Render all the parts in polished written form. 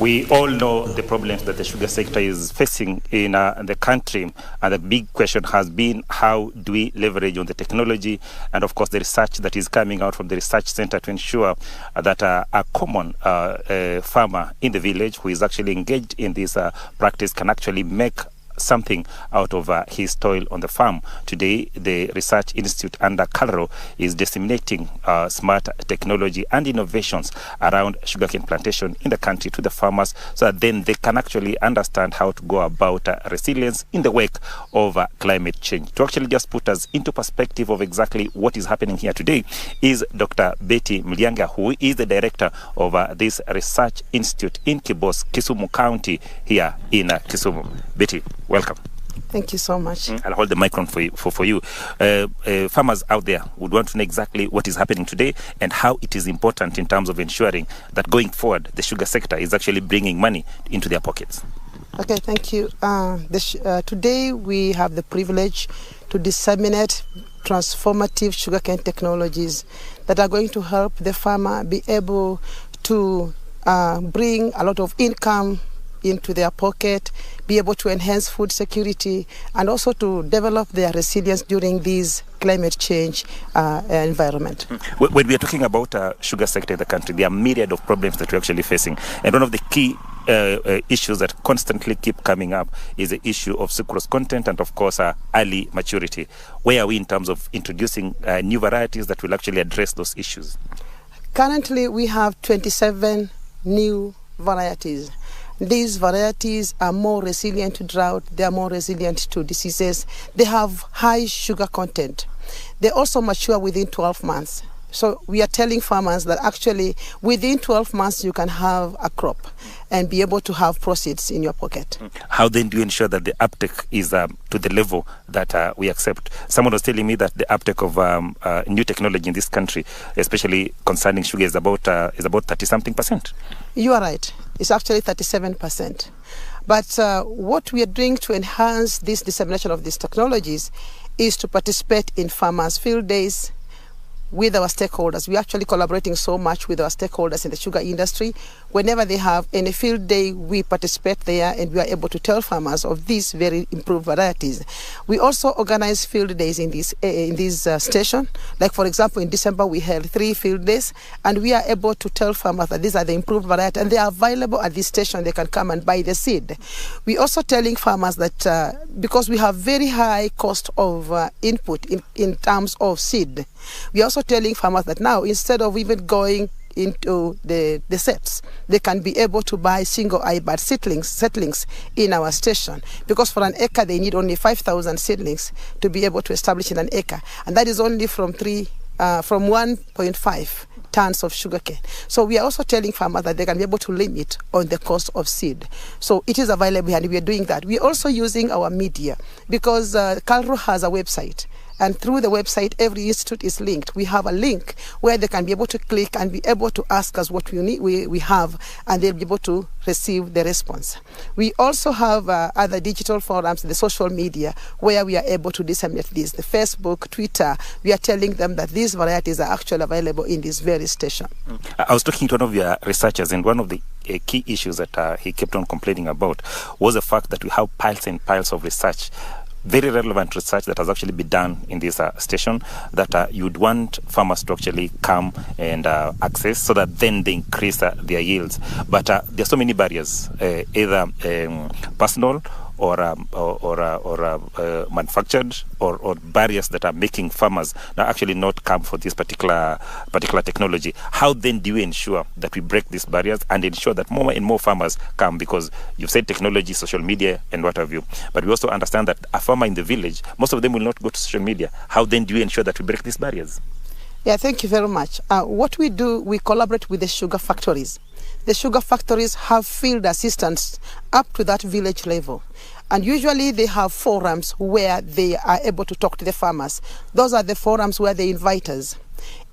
We all know the problems that the sugar sector is facing in the country, and the big question has been, how do we leverage on the technology and, of course, the research that is coming out from the research center to ensure that a common farmer in the village who is actually engaged in this practice can actually make something out of his toil on the farm. Today, the Research Institute under KALRO is disseminating smart technology and innovations around sugarcane plantation in the country to the farmers, so that then they can actually understand how to go about resilience in the wake of climate change. To actually just put us into perspective of exactly what is happening here today is Dr. Betty Mlianga, who is the director of this Research Institute in Kibos, Kisumu County, here in Kisumu. Betty, welcome. Thank you so much. I'll hold the microphone for you. Farmers out there would want to know exactly what is happening today and how it is important in terms of ensuring that going forward, the sugar sector is actually bringing money into their pockets. Okay, thank you. Today we have the privilege to disseminate transformative sugarcane technologies that are going to help the farmer be able to bring a lot of income into their pocket, be able to enhance food security, and also to develop their resilience during this climate change environment. When we are talking about sugar sector in the country, there are myriad of problems that we're actually facing. And one of the key issues that constantly keep coming up is the issue of sucrose content and, of course, early maturity. Where are we in terms of introducing new varieties that will actually address those issues? Currently, we have 27 new varieties. These varieties are more resilient to drought, they are more resilient to diseases, they have high sugar content. They also mature within 12 months. So we are telling farmers that actually within 12 months you can have a crop and be able to have proceeds in your pocket. How then do you ensure that the uptake is to the level that we accept? Someone was telling me that the uptake of new technology in this country, especially concerning sugar, is about 30-something%. You are right. It's actually 37%. But what we are doing to enhance this dissemination of these technologies is to participate in farmers' field days with our stakeholders. We're actually collaborating so much with our stakeholders in the sugar industry. Whenever they have any field day, we participate there and we are able to tell farmers of these very improved varieties. We also organize field days in this station. Like, for example, in December, we held 3 field days, and we are able to tell farmers that these are the improved varieties and they are available at this station. They can come and buy the seed. We also telling farmers that because we have very high cost of input in terms of seed, we are also telling farmers that now, instead of even going into the sets, they can be able to buy single eyebird seedlings in our station, because for an acre they need only 5,000 seedlings to be able to establish in an acre, and that is only from 1.5 tons of sugarcane. So we are also telling farmers that they can be able to limit on the cost of seed. So it is available, and we are doing that. We are also using our media, because KALRO has a website. And through the website, every institute is linked. We have a link where they can be able to click and be able to ask us what we need, we have, and they'll be able to receive the response. We also have other digital forums, the social media, where we are able to disseminate this. The Facebook, Twitter, we are telling them that these varieties are actually available in this very station. I was talking to one of your researchers, and one of the key issues that he kept on complaining about was the fact that we have piles and piles of research, very relevant research that has actually been done in this station, that you'd want farmers to actually come and access, so that then they increase their yields. But there are so many barriers, either personal or manufactured, or barriers that are making farmers now actually not come for this particular technology. How then do you ensure that we break these barriers and ensure that more and more farmers come? Because you've said technology, social media, and what have you. But we also understand that a farmer in the village, most of them will not go to social media. How then do you ensure that we break these barriers? Yeah, thank you very much. What we do, we collaborate with the sugar factories. The sugar factories have field assistants up to that village level. And usually they have forums where they are able to talk to the farmers. Those are the forums where they invite us.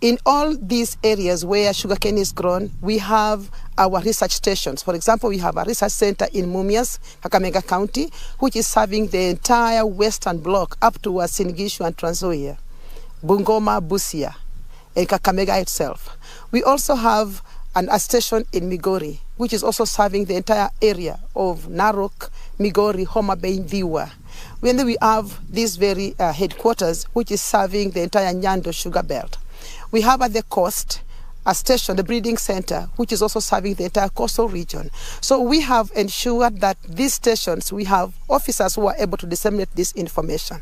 In all these areas where sugarcane is grown, we have our research stations. For example, we have a research center in Mumias, Kakamega County, which is serving the entire western block up to Singishu and Trans Nzoia, Bungoma, Busia, and Kakamega itself. We also have a station in Migori, which is also serving the entire area of Narok, Migori, Homa Bay, Dhiwa. Then we have this very headquarters, which is serving the entire Nyando sugar belt. We have at the coast a station, the breeding center, which is also serving the entire coastal region. So we have ensured that these stations, we have officers who are able to disseminate this information.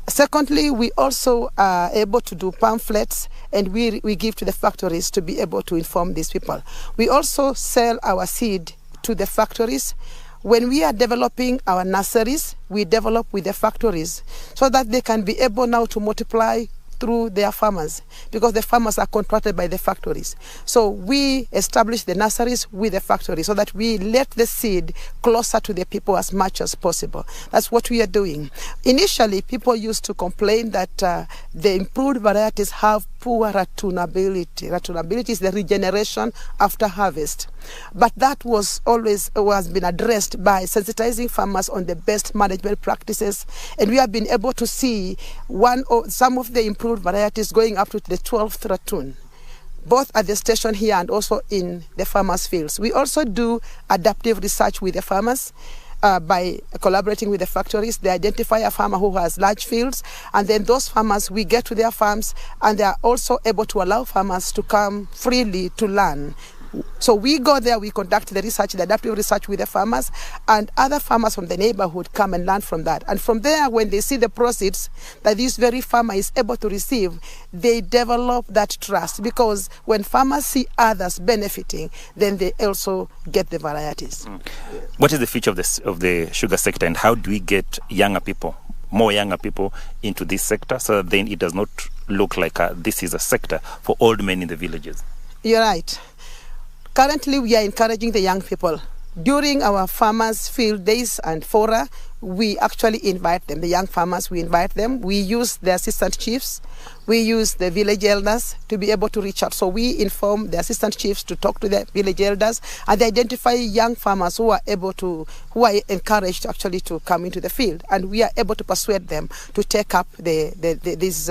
Secondly, we also are able to do pamphlets, and we give to the factories to be able to inform these people. We also sell our seed to the factories. When we are developing our nurseries, we develop with the factories so that they can be able now to multiply through their farmers, because the farmers are contracted by the factories. So we establish the nurseries with the factory so that we let the seed closer to the people as much as possible. That's what we are doing. Initially, people used to complain that the improved varieties have poor ratunability. Ratunability is the regeneration after harvest. But that was been addressed by sensitizing farmers on the best management practices, and we have been able to see some of the improved varieties going up to the 12th ratun, both at the station here and also in the farmers' fields. We also do adaptive research with the farmers. By collaborating with the factories, they identify a farmer who has large fields, and then those farmers, we get to their farms, and they are also able to allow farmers to come freely to learn. So we go there, we conduct the research, the adaptive research with the farmers, and other farmers from the neighborhood come and learn from that. And from there, when they see the proceeds that this very farmer is able to receive, they develop that trust, because when farmers see others benefiting, then they also get the varieties. What is the future of the sugar sector, and how do we get more younger people into this sector, so that then it does not look like this is a sector for old men in the villages? You're right. Currently, we are encouraging the young people. During our farmers' field days and fora, we actually invite them, the young farmers, we invite them. We use the assistant chiefs. We use the village elders to be able to reach out. So we inform the assistant chiefs to talk to the village elders, and they identify young farmers who are encouraged actually to come into the field. And we are able to persuade them to take up this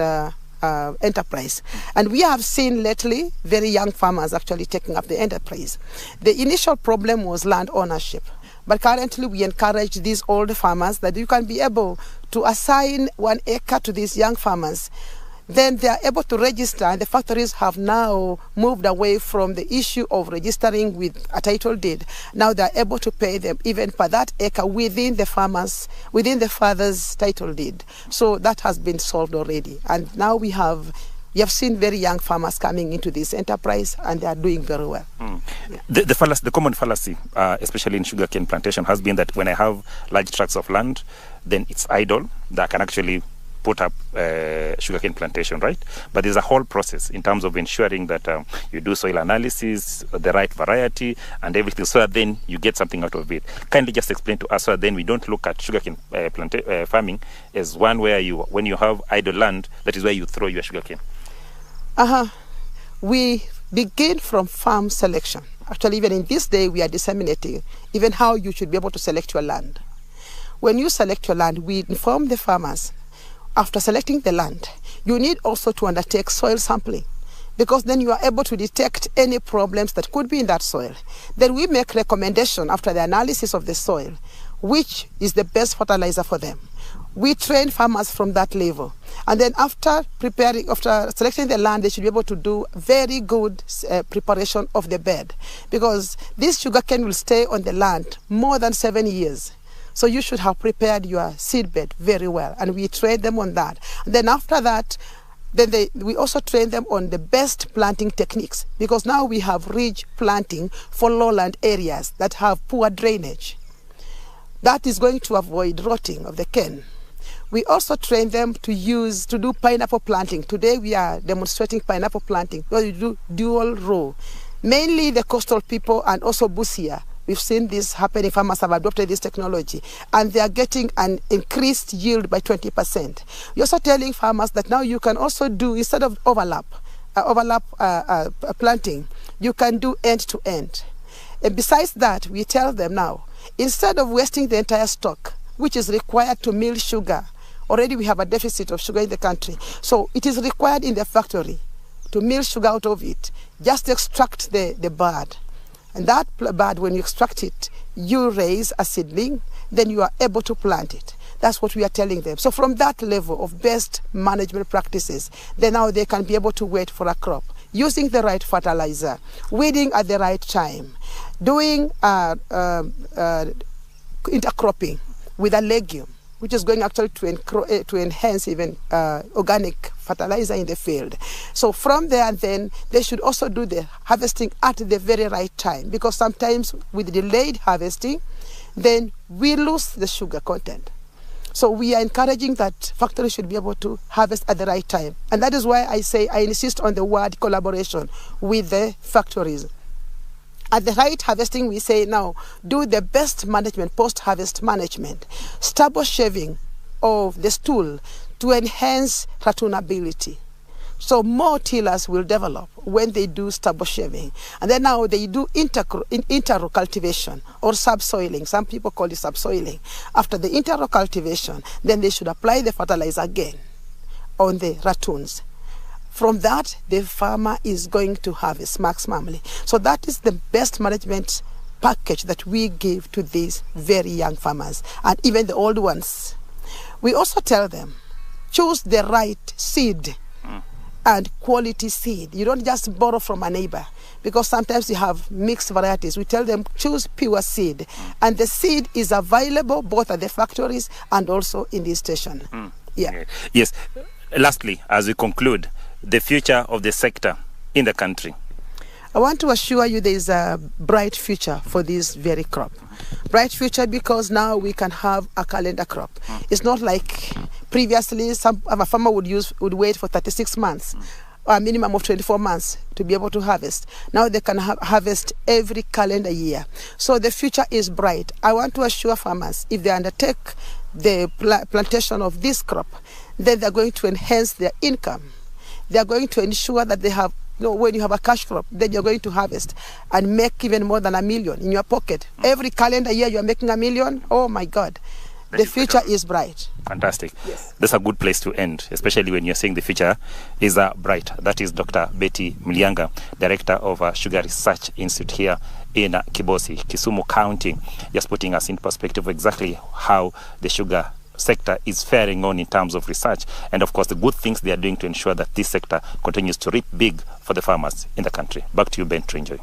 enterprise. And we have seen lately very young farmers actually taking up the enterprise. The initial problem was land ownership, but currently we encourage these old farmers that you can be able to assign 1 acre to these young farmers. Then they are able to register, and the factories have now moved away from the issue of registering with a title deed. Now they are able to pay them even per that acre within the father's title deed. So that has been solved already. And now we have seen very young farmers coming into this enterprise, and they are doing very well. Yeah. The common fallacy, especially in sugarcane plantation, has been that when I have large tracts of land, then it's idle, that can actually put up sugarcane plantation, right? But there's a whole process in terms of ensuring that you do soil analysis, the right variety, and everything, so that then you get something out of it. Kindly just explain to us, so that then we don't look at sugarcane farming as one where when you have idle land, that is where you throw your sugarcane. We begin from farm selection. Actually, even in this day, we are disseminating even how you should be able to select your land. When you select your land, we inform the farmers. After selecting the land, you need also to undertake soil sampling, because then you are able to detect any problems that could be in that soil. Then we make recommendation after the analysis of the soil, which is the best fertilizer for them. We train farmers from that level. And then after selecting the land, they should be able to do very good preparation of the bed, because this sugarcane will stay on the land more than 7 years. So you should have prepared your seedbed very well, and we train them on that. And then after that, we also train them on the best planting techniques, because now we have ridge planting for lowland areas that have poor drainage. That is going to avoid rotting of the cane. We also train them to do pineapple planting. Today we are demonstrating pineapple planting, because we do dual row. Mainly the coastal people and also Busia. We've seen this happening. Farmers have adopted this technology, and they are getting an increased yield by 20%. We're also telling farmers that now you can also do, instead of overlap planting, you can do end to end. And besides that, we tell them now, instead of wasting the entire stock, which is required to mill sugar, already we have a deficit of sugar in the country. So it is required in the factory to mill sugar out of it. Just extract the bud And that bud, when you extract it, you raise a seedling, then you are able to plant it. That's what we are telling them. So from that level of best management practices, then now they can be able to wait for a crop, using the right fertilizer, weeding at the right time, doing intercropping with a legume, which is going actually to enhance even organic fertilizer in the field. So from there, then they should also do the harvesting at the very right time, because sometimes with delayed harvesting, then we lose the sugar content. So we are encouraging that factories should be able to harvest at the right time. And that is why I say I insist on the word collaboration with the factories. At the right harvesting, we say now, do the best management, post-harvest management, stubble shaving of the stool to enhance returnability. So more tillers will develop when they do stubble shaving. And then now they do interrow cultivation or subsoiling. Some people call it subsoiling. After the interrow cultivation, then they should apply the fertilizer again on the ratoons. From that, the farmer is going to harvest maximally. So that is the best management package that we give to these very young farmers and even the old ones. We also tell them, choose the right seed and quality seed. You don't just borrow from a neighbor, because sometimes you have mixed varieties. We tell them, choose pure seed. And the seed is available both at the factories and also in the station. Yeah. Yes. Lastly, as we conclude, the future of the sector in the country. I want to assure you there is a bright future for this very crop. Bright future because now we can have a calendar crop. It's not like previously a farmer would wait for 36 months or a minimum of 24 months to be able to harvest. Now they can harvest every calendar year. So the future is bright. I want to assure farmers, if they undertake the plantation of this crop, then they're going to enhance their income. They are going to ensure that they have, when you have a cash crop, then you're going to harvest and make even more than $1 million in your pocket. Every calendar year you're making $1 million. Oh my God. The future is bright. Fantastic. Yes. That's a good place to end, especially when you're saying the future is bright. That is Dr. Betty Mlianga, Director of Sugar Research Institute here in Kibosi, Kisumu County, just putting us in perspective exactly how the sugar sector is faring on in terms of research, and of course the good things they are doing to ensure that this sector continues to reap big for the farmers in the country. Back to you, Ben, to enjoy.